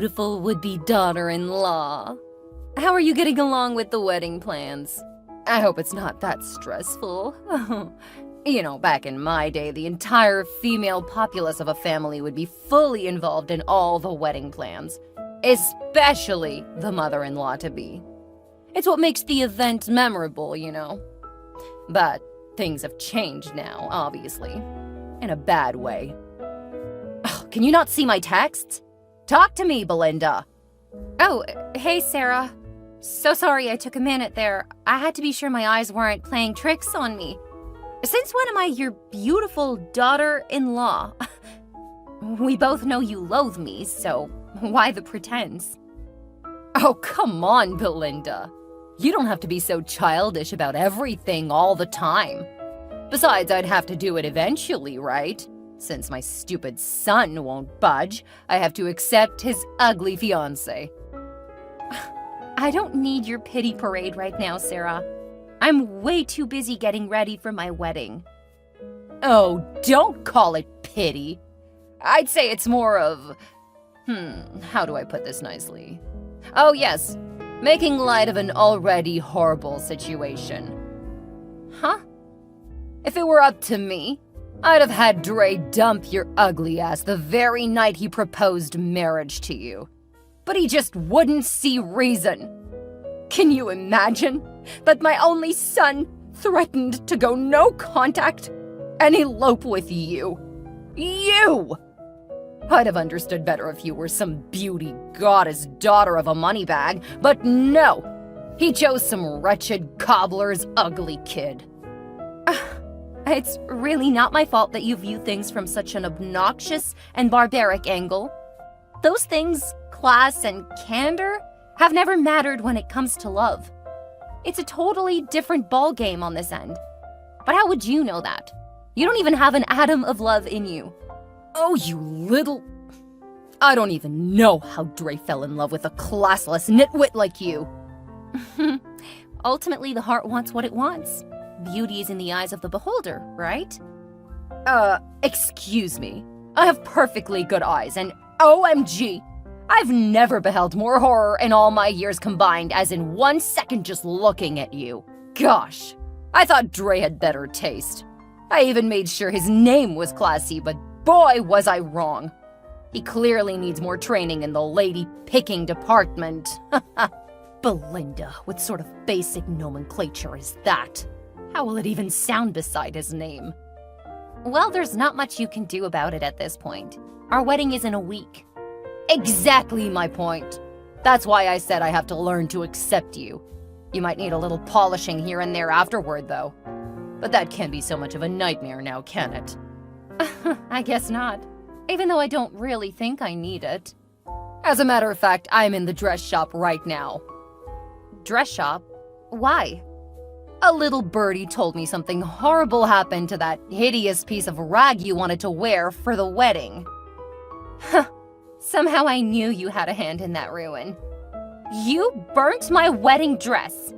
beautiful would-be daughter-in-law. How are you getting along with the wedding plans? I hope it's not that stressful. You know, back in my day, the entire female populace of a family would be fully involved in all the wedding plans, especially the mother-in-law-to-be. It's what makes the event memorable, you know. But things have changed now, obviously. In a bad way. Ugh, can you not see my texts? Talk to me, Belinda. Oh, hey, Sarah. So sorry I took a minute there. I had to be sure my eyes weren't playing tricks on me. Since when am I your beautiful daughter-in-law? We both know you loathe me, so why the pretense? Oh, come on, Belinda. You don't have to be so childish about everything all the time. Besides, I'd have to do it eventually, right? Since my stupid son won't budge, I have to accept his ugly fiancé. I don't need your pity parade right now, Sarah. I'm way too busy getting ready for my wedding. Oh, don't call it pity. I'd say it's more of... how do I put this nicely? Oh, yes. Making light of an already horrible situation. Huh? If it were up to me, I'd have had Dre dump your ugly ass the very night he proposed marriage to you. But he just wouldn't see reason. Can you imagine that my only son threatened to go no contact and elope with you? You! I'd have understood better if you were some beauty goddess daughter of a moneybag, but no! He chose some wretched cobbler's ugly kid. It's really not my fault that you view things from such an obnoxious and barbaric angle. Those things, class and candor, have never mattered when it comes to love. It's a totally different ballgame on this end. But how would you know that? You don't even have an atom of love in you. Oh, you little... I don't even know how Dre fell in love with a classless nitwit like you. Ultimately, the heart wants what it wants. Beauty is in the eyes of the beholder, right? Excuse me. I have perfectly good eyes, and OMG, I've never beheld more horror in all my years combined as in 1 second just looking at you. Gosh, I thought Dre had better taste. I even made sure his name was classy, but boy was I wrong. He clearly needs more training in the lady-picking department. Belinda, what sort of basic nomenclature is that? How will it even sound beside his name? Well, there's not much you can do about it at this point. Our wedding is in a week. Exactly my point. That's why I said I have to learn to accept you. You might need a little polishing here and there afterward, though. But that can't be so much of a nightmare now, can it? I guess not. Even though I don't really think I need it. As a matter of fact, I'm in the dress shop right now. Dress shop? Why? A little birdie told me something horrible happened to that hideous piece of rag you wanted to wear for the wedding. Huh. Somehow I knew you had a hand in that ruin. You burnt my wedding dress.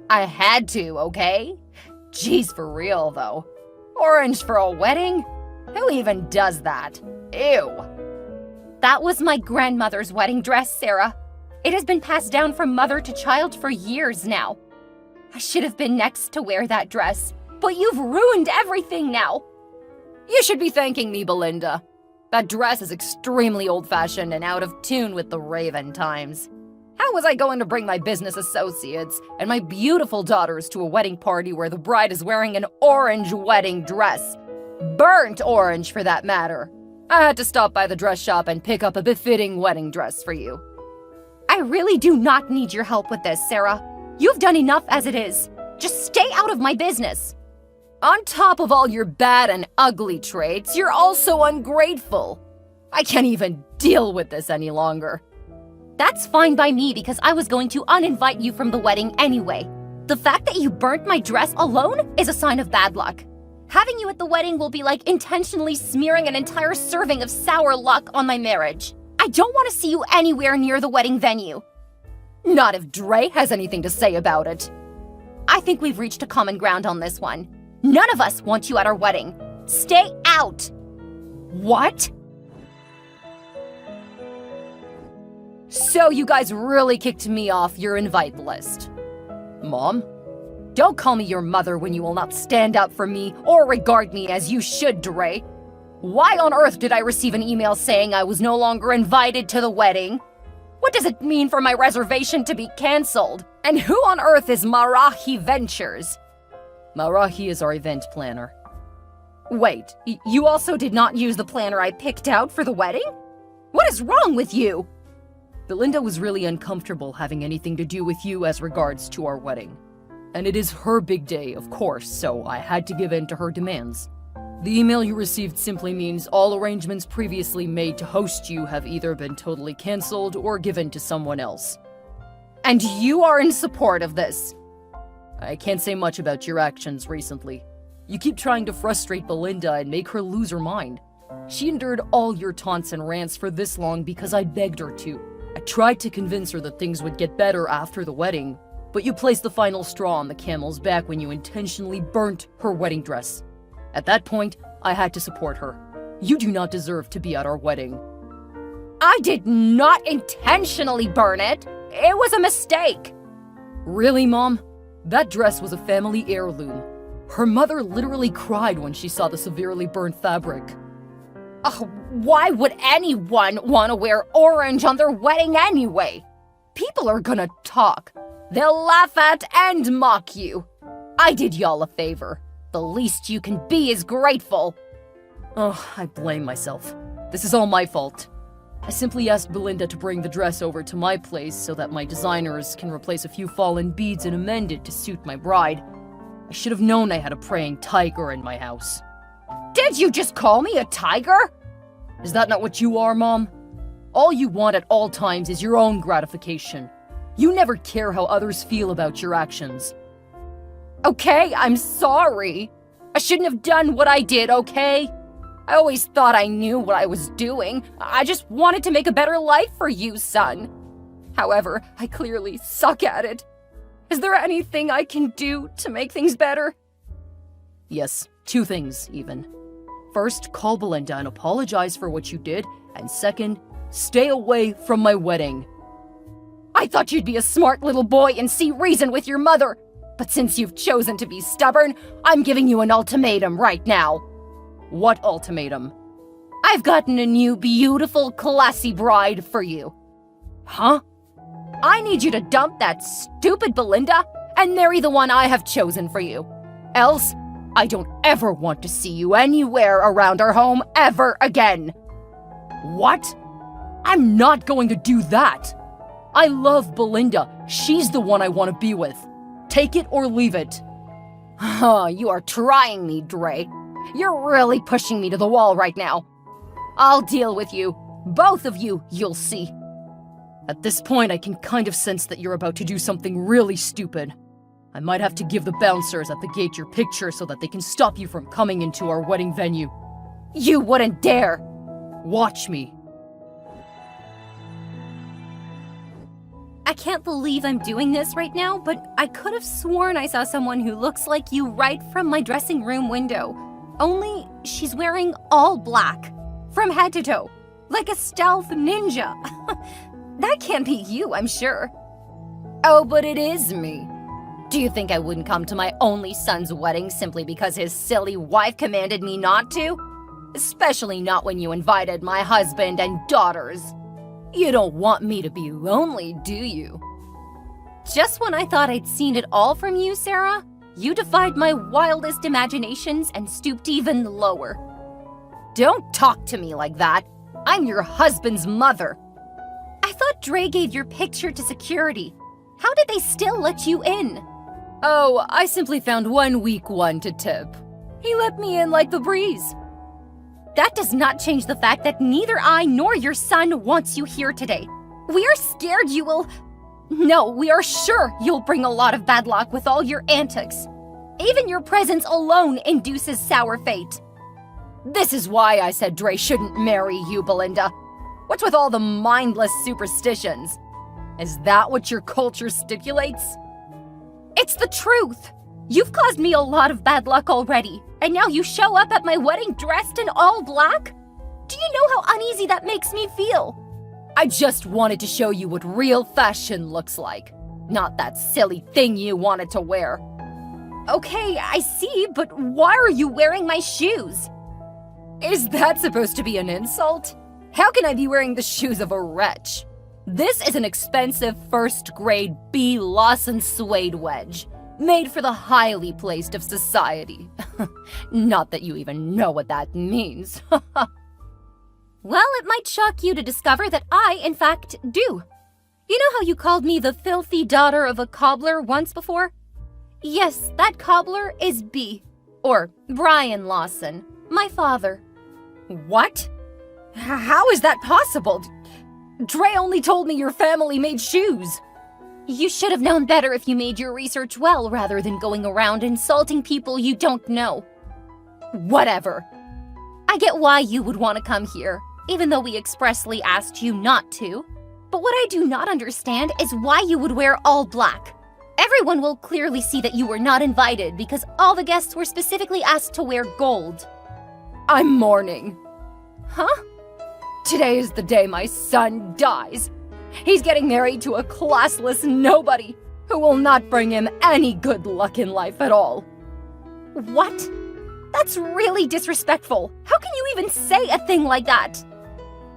I had to, okay? Jeez, for real, though. Orange for a wedding? Who even does that? Ew. That was my grandmother's wedding dress, Sarah. It has been passed down from mother to child for years now. I should have been next to wear that dress, but you've ruined everything now. You should be thanking me, Belinda. That dress is extremely old-fashioned and out of tune with the Raven times. How was I going to bring my business associates and my beautiful daughters to a wedding party where the bride is wearing an orange wedding dress? Burnt orange, for that matter. I had to stop by the dress shop and pick up a befitting wedding dress for you. I really do not need your help with this, Sarah. You've done enough as it is. Just stay out of my business. On top of all your bad and ugly traits, you're also ungrateful. I can't even deal with this any longer. That's fine by me because I was going to uninvite you from the wedding anyway. The fact that you burnt my dress alone is a sign of bad luck. Having you at the wedding will be like intentionally smearing an entire serving of sour luck on my marriage. I don't want to see you anywhere near the wedding venue. Not if Dre has anything to say about it. I think we've reached a common ground on this one. None of us want you at our wedding. Stay out! What? So you guys really kicked me off your invite list. Mom? Don't call me your mother when you will not stand up for me or regard me as you should, Dre. Why on earth did I receive an email saying I was no longer invited to the wedding? What does it mean for my reservation to be cancelled? And who on earth is Marahi Ventures? Marahi is our event planner. Wait, you also did not use the planner I picked out for the wedding? What is wrong with you? Belinda was really uncomfortable having anything to do with you as regards to our wedding. And it is her big day, of course, so I had to give in to her demands. The email you received simply means all arrangements previously made to host you have either been totally cancelled or given to someone else. And you are in support of this? I can't say much about your actions recently. You keep trying to frustrate Belinda and make her lose her mind. She endured all your taunts and rants for this long because I begged her to. I tried to convince her that things would get better after the wedding, but you placed the final straw on the camel's back when you intentionally burnt her wedding dress. At that point, I had to support her. You do not deserve to be at our wedding. I did not intentionally burn it. It was a mistake. Really, Mom? That dress was a family heirloom. Her mother literally cried when she saw the severely burnt fabric. Why would anyone want to wear orange on their wedding anyway? People are gonna talk. They'll laugh at and mock you. I did y'all a favor. The least you can be is grateful. Oh, I blame myself. This is all my fault. I simply asked Belinda to bring the dress over to my place so that my designers can replace a few fallen beads and amend it to suit my bride. I should have known I had a praying tiger in my house. Did you just call me a tiger? Is that not what you are, Mom? All you want at all times is your own gratification. You never care how others feel about your actions. Okay, I'm sorry. I shouldn't have done what I did, okay? I always thought I knew what I was doing. I just wanted to make a better life for you, son. However, I clearly suck at it. Is there anything I can do to make things better? Yes, 2 things, even. First, call Belinda and apologize for what you did, and second, stay away from my wedding. I thought you'd be a smart little boy and see reason with your mother. But since you've chosen to be stubborn, I'm giving you an ultimatum right now. What ultimatum? I've gotten a new, beautiful, classy bride for you. Huh? I need you to dump that stupid Belinda and marry the one I have chosen for you. Else, I don't ever want to see you anywhere around our home ever again. What? I'm not going to do that. I love Belinda. She's the one I want to be with. Take it or leave it. You are trying me, Dre. You're really pushing me to the wall right now. I'll deal with you. Both of you, you'll see. At this point, I can kind of sense that you're about to do something really stupid. I might have to give the bouncers at the gate your picture so that they can stop you from coming into our wedding venue. You wouldn't dare! Watch me. I can't believe I'm doing this right now, but I could have sworn I saw someone who looks like you right from my dressing room window. Only she's wearing all black, from head to toe, like a stealth ninja. That can't be you, I'm sure. Oh, but it is me. Do you think I wouldn't come to my only son's wedding simply because his silly wife commanded me not to? Especially not when you invited my husband and daughters. You don't want me to be lonely, do you? Just when I thought I'd seen it all from you, Sarah, you defied my wildest imaginations and stooped even lower. Don't talk to me like that. I'm your husband's mother. I thought Dre gave your picture to security. How did they still let you in? Oh, I simply found one weak one to tip. He let me in like the breeze. That does not change the fact that neither I nor your son wants you here today. We are scared you will... No, we are sure you'll bring a lot of bad luck with all your antics. Even your presence alone induces sour fate. This is why I said Dre shouldn't marry you, Belinda. What's with all the mindless superstitions? Is that what your culture stipulates? It's the truth. You've caused me a lot of bad luck already, and now you show up at my wedding dressed in all black? Do you know how uneasy that makes me feel? I just wanted to show you what real fashion looks like. Not that silly thing you wanted to wear. Okay, I see, but why are you wearing my shoes? Is that supposed to be an insult? How can I be wearing the shoes of a wretch? This is an expensive first-grade B. Lawson suede wedge, made for the highly placed of society. Not that you even know what that means. Well, it might shock you to discover that I, in fact, do. You know how you called me the filthy daughter of a cobbler once before? Yes, that cobbler is B. Or Brian Lawson, my father. What? How is that possible? Dre only told me your family made shoes. You should have known better if you made your research well rather than going around insulting people you don't know. Whatever. I get why you would want to come here, even though we expressly asked you not to. But what I do not understand is why you would wear all black. Everyone will clearly see that you were not invited because all the guests were specifically asked to wear gold. I'm mourning. Huh? Today is the day my son dies. He's getting married to a classless nobody who will not bring him any good luck in life at all. What? That's really disrespectful. How can you even say a thing like that?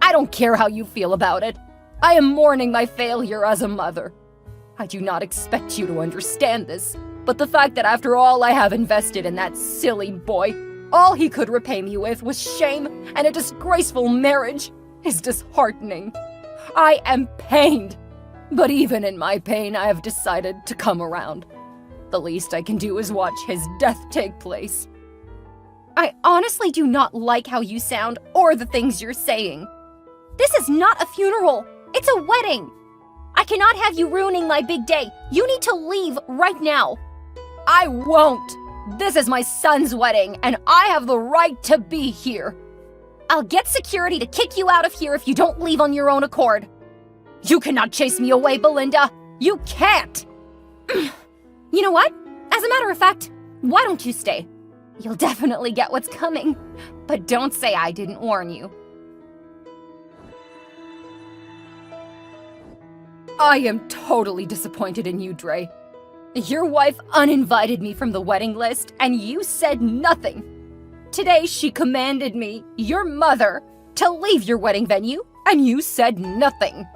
I don't care how you feel about it. I am mourning my failure as a mother. I do not expect you to understand this, but the fact that after all I have invested in that silly boy, all he could repay me with was shame and a disgraceful marriage is disheartening. I am pained, but even in my pain I have decided to come around. The least I can do is watch his death take place. I honestly do not like how you sound or the things you're saying. This is not a funeral. It's a wedding. I cannot have you ruining my big day. You need to leave right now. I won't. This is my son's wedding, and I have the right to be here. I'll get security to kick you out of here if you don't leave on your own accord. You cannot chase me away, Belinda. You can't. You know what? As a matter of fact, why don't you stay? You'll definitely get what's coming, but don't say I didn't warn you. I am totally disappointed in you, Dre. Your wife uninvited me from the wedding list, and you said nothing. Today, she commanded me, your mother, to leave your wedding venue, and you said nothing.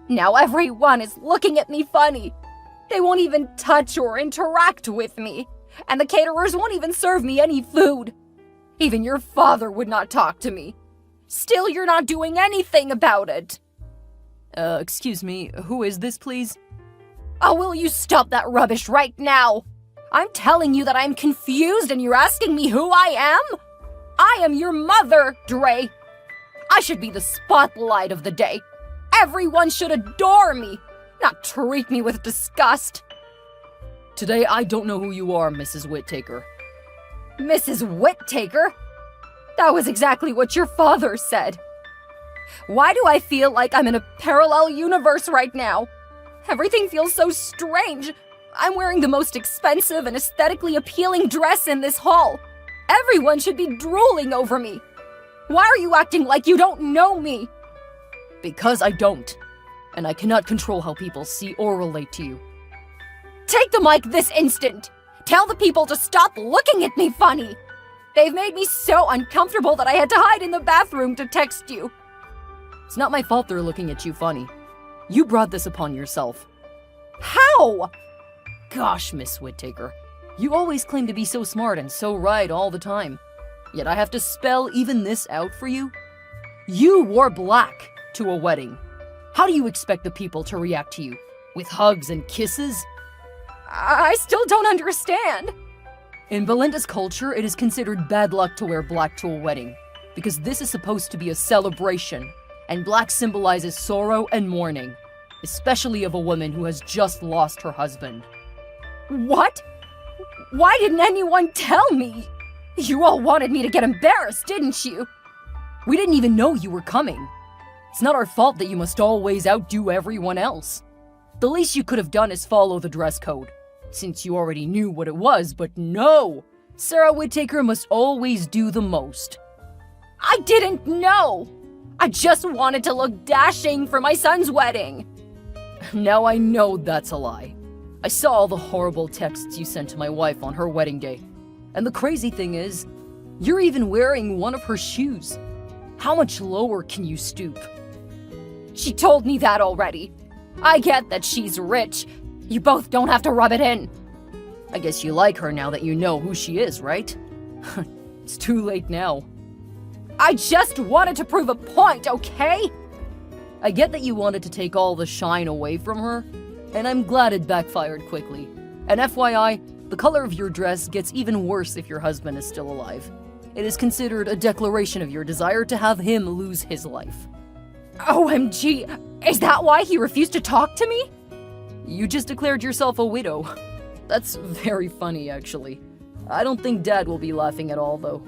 Now everyone is looking at me funny. They won't even touch or interact with me, and the caterers won't even serve me any food. Even your father would not talk to me. Still, you're not doing anything about it. Excuse me, who is this, please? Oh, will you stop that rubbish right now? I'm telling you that I'm confused and you're asking me who I am? I am your mother, Dre. I should be the spotlight of the day. Everyone should adore me, not treat me with disgust. Today, I don't know who you are, Mrs. Whittaker. Mrs. Whittaker? That was exactly what your father said. Why do I feel like I'm in a parallel universe right now? Everything feels so strange. I'm wearing the most expensive and aesthetically appealing dress in this hall. Everyone should be drooling over me. Why are you acting like you don't know me? Because I don't. And I cannot control how people see or relate to you. Take the mic this instant. Tell the people to stop looking at me funny. They've made me so uncomfortable that I had to hide in the bathroom to text you. It's not my fault they're looking at you funny. You brought this upon yourself. How? Gosh, Miss Whittaker, you always claim to be so smart and so right all the time. Yet I have to spell even this out for you? You wore black to a wedding. How do you expect the people to react to you? With hugs and kisses? I still don't understand. In Belinda's culture, it is considered bad luck to wear black to a wedding, because this is supposed to be a celebration, and black symbolizes sorrow and mourning, especially of a woman who has just lost her husband. What? Why didn't anyone tell me? You all wanted me to get embarrassed, didn't you? We didn't even know you were coming. It's not our fault that you must always outdo everyone else. The least you could have done is follow the dress code, since you already knew what it was, but no! Sarah Whittaker must always do the most. I didn't know! I just wanted to look dashing for my son's wedding. Now I know that's a lie. I saw all the horrible texts you sent to my wife on her wedding day. And the crazy thing is, you're even wearing one of her shoes. How much lower can you stoop? She told me that already. I get that she's rich. You both don't have to rub it in. I guess you like her now that you know who she is, right? It's too late now. I just wanted to prove a point, okay? I get that you wanted to take all the shine away from her, and I'm glad it backfired quickly. And FYI, the color of your dress gets even worse if your husband is still alive. It is considered a declaration of your desire to have him lose his life. OMG, is that why he refused to talk to me? You just declared yourself a widow. That's very funny, actually. I don't think Dad will be laughing at all, though.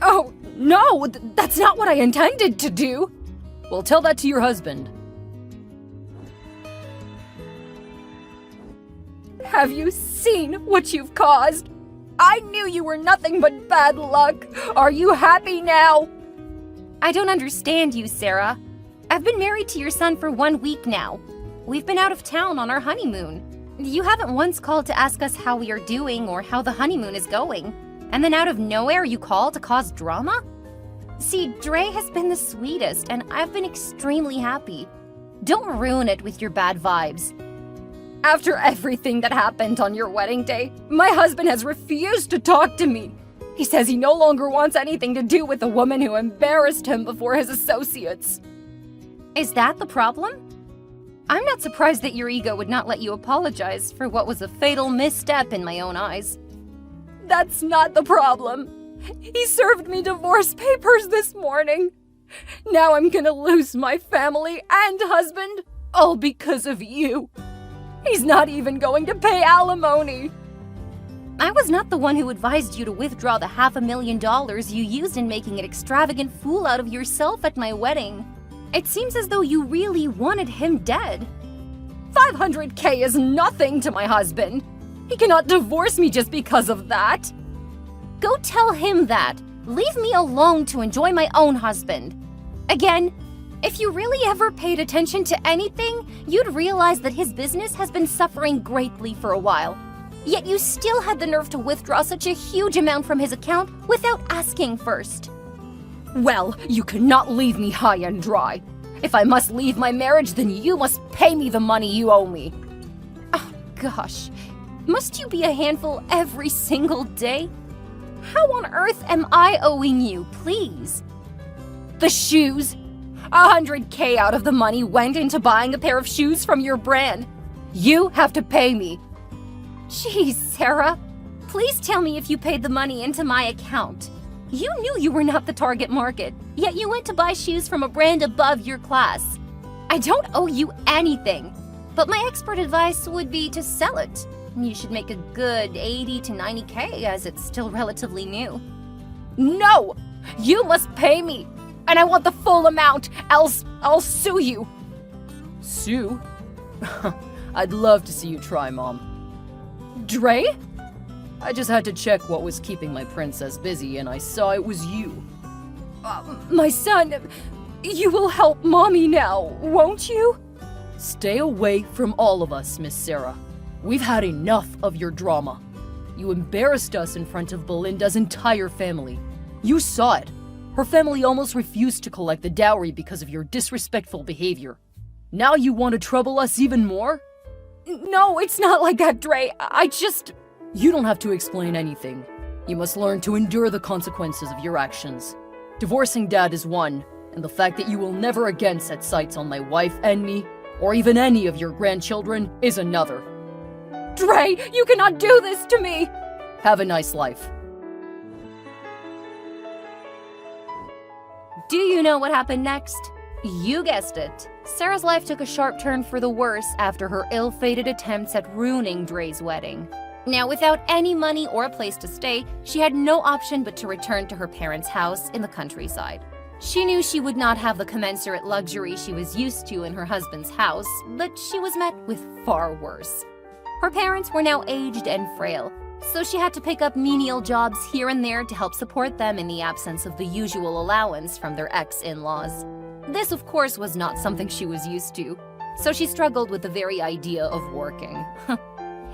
Oh, no, that's not what I intended to do. Well, tell that to your husband. Have you seen what you've caused? I knew you were nothing but bad luck. Are you happy now? I don't understand you, Sarah. I've been married to your son for 1 week now. We've been out of town on our honeymoon. You haven't once called to ask us how we are doing or how the honeymoon is going. And then out of nowhere you call to cause drama? See, Dre has been the sweetest, and I've been extremely happy. Don't ruin it with your bad vibes. After everything that happened on your wedding day, my husband has refused to talk to me. He says he no longer wants anything to do with the woman who embarrassed him before his associates. Is that the problem? I'm not surprised that your ego would not let you apologize for what was a fatal misstep in my own eyes. That's not the problem. He served me divorce papers this morning. Now I'm gonna lose my family and husband, all because of you. He's not even going to pay alimony. I was not the one who advised you to withdraw the $500,000 you used in making an extravagant fool out of yourself at my wedding. It seems as though you really wanted him dead. $500K is nothing to my husband. He cannot divorce me just because of that. Go tell him that. Leave me alone to enjoy my own husband. Again, if you really ever paid attention to anything, you'd realize that his business has been suffering greatly for a while. Yet you still had the nerve to withdraw such a huge amount from his account without asking first. Well, you cannot leave me high and dry. If I must leave my marriage, then you must pay me the money you owe me. Oh, gosh. Must you be a handful every single day? How on earth am I owing you, please? The shoes. $100K out of the money went into buying a pair of shoes from your brand. You have to pay me. Jeez, Sarah. Please tell me if you paid the money into my account. You knew you were not the target market, yet you went to buy shoes from a brand above your class. I don't owe you anything, but my expert advice would be to sell it. You should make a good 80 to 90K as it's still relatively new. No! You must pay me! And I want the full amount, else I'll sue you. Sue? I'd love to see you try, Mom. Dre? I just had to check what was keeping my princess busy, and I saw it was you. My son, you will help Mommy now, won't you? Stay away from all of us, Miss Sarah. We've had enough of your drama. You embarrassed us in front of Belinda's entire family. You saw it. Her family almost refused to collect the dowry because of your disrespectful behavior. Now you want to trouble us even more? No, it's not like that, Dre. You don't have to explain anything. You must learn to endure the consequences of your actions. Divorcing Dad is one, and the fact that you will never again set sights on my wife and me, or even any of your grandchildren, is another. Dre, you cannot do this to me! Have a nice life. Do you know what happened next? You guessed it. Sarah's life took a sharp turn for the worse after her ill-fated attempts at ruining Dre's wedding. Now, without any money or a place to stay, she had no option but to return to her parents' house in the countryside. She knew she would not have the commensurate luxury she was used to in her husband's house, but she was met with far worse. Her parents were now aged and frail, so she had to pick up menial jobs here and there to help support them in the absence of the usual allowance from their ex-in-laws. This, of course, was not something she was used to, so she struggled with the very idea of working.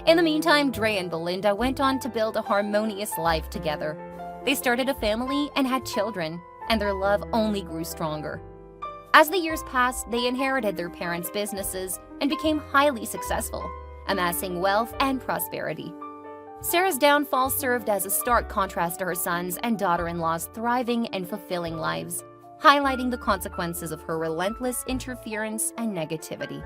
In the meantime, Dre and Belinda went on to build a harmonious life together. They started a family and had children, and their love only grew stronger. As the years passed, they inherited their parents' businesses and became highly successful, amassing wealth and prosperity. Sarah's downfall served as a stark contrast to her sons and daughter-in-law's thriving and fulfilling lives, highlighting the consequences of her relentless interference and negativity.